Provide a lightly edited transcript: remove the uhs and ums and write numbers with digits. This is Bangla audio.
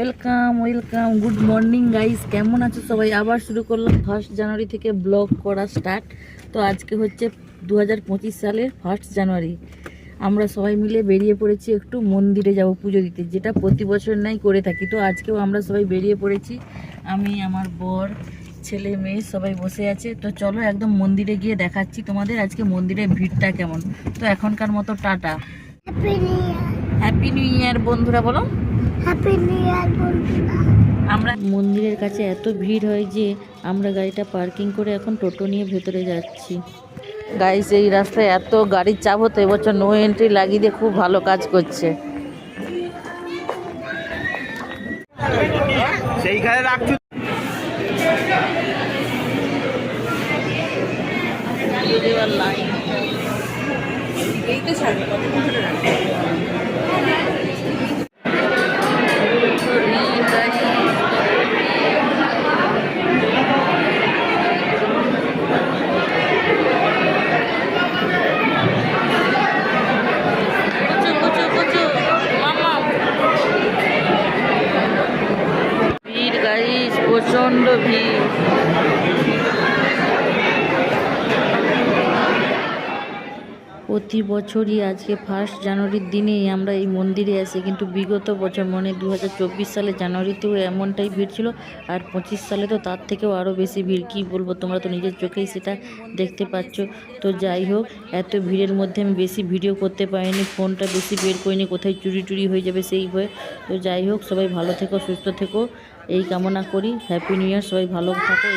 Welcome welcome, good morning guys. কেমন আছো সবাই? আবার শুরু করলাম 1 জানুয়ারি থেকে ব্লগ করা স্টার্ট। তো আজকে হচ্ছে 2025 সালের 1 জানুয়ারি। আমরা সবাই মিলে বেরিয়ে পড়েছি, একটু মন্দিরে যাব পুজো দিতে, যেটা প্রতি বছর নাই করে থাকি। তো আজকেও আমরা সবাই বেরিয়ে পড়েছি, আমি, আমার বর, ছেলে মেয়ে সবাই বসে আছে। তো চলো একদম মন্দিরে গিয়ে দেখাচ্ছি তোমাদের আজকে মন্দিরের ভিড়টা কেমন। তো এখনকার মতো টাটা, হ্যাপি নিউ ইয়ার বন্ধুরা, বলো হ্যাপি নিউ ইয়ার বন্ধুরা। আমরা মন্দিরের কাছে এত ভিড় হয় যে আমরা গাড়িটা পার্কিং করে এখন টোটো নিয়ে ভেতরে যাচ্ছি। গাইস, এই রাস্তায় এত গাড়ির চাপ হতো, এবছর নো এন্ট্রি লাগিয়ে দিয়ে খুব ভালো কাজ করছে। সেইখানে রাখছো লাইন এই তো ছাড়বে কত প্রচন্ড ভিড়। প্রতি বছরই আজকে 1 জানুয়ারির দিনেই আমরা এই মন্দিরে আসি, কিন্তু বিগত বছর মানে 2024 সালে জানুয়ারিতেও এমনটাই ভিড় ছিল, আর 25 সালে তো তার থেকেও আরও বেশি ভিড়। কী বলবো, তোমরা তো নিজের চোখেই সেটা দেখতে পাচ্ছ। তো যাই হোক, এত ভিড়ের মধ্যে আমি বেশি ভিডিও করতে পারিনি, ফোনটা বেশি বের করিনি, কোথায় চুরি টুরি হয়ে যাবে সেই ভয়ে। তো যাই হোক, সবাই ভালো থেকো, সুস্থ থেকো, এই কামনা করি। হ্যাপি নিউ ইয়ার, সবাই ভালো থাকো।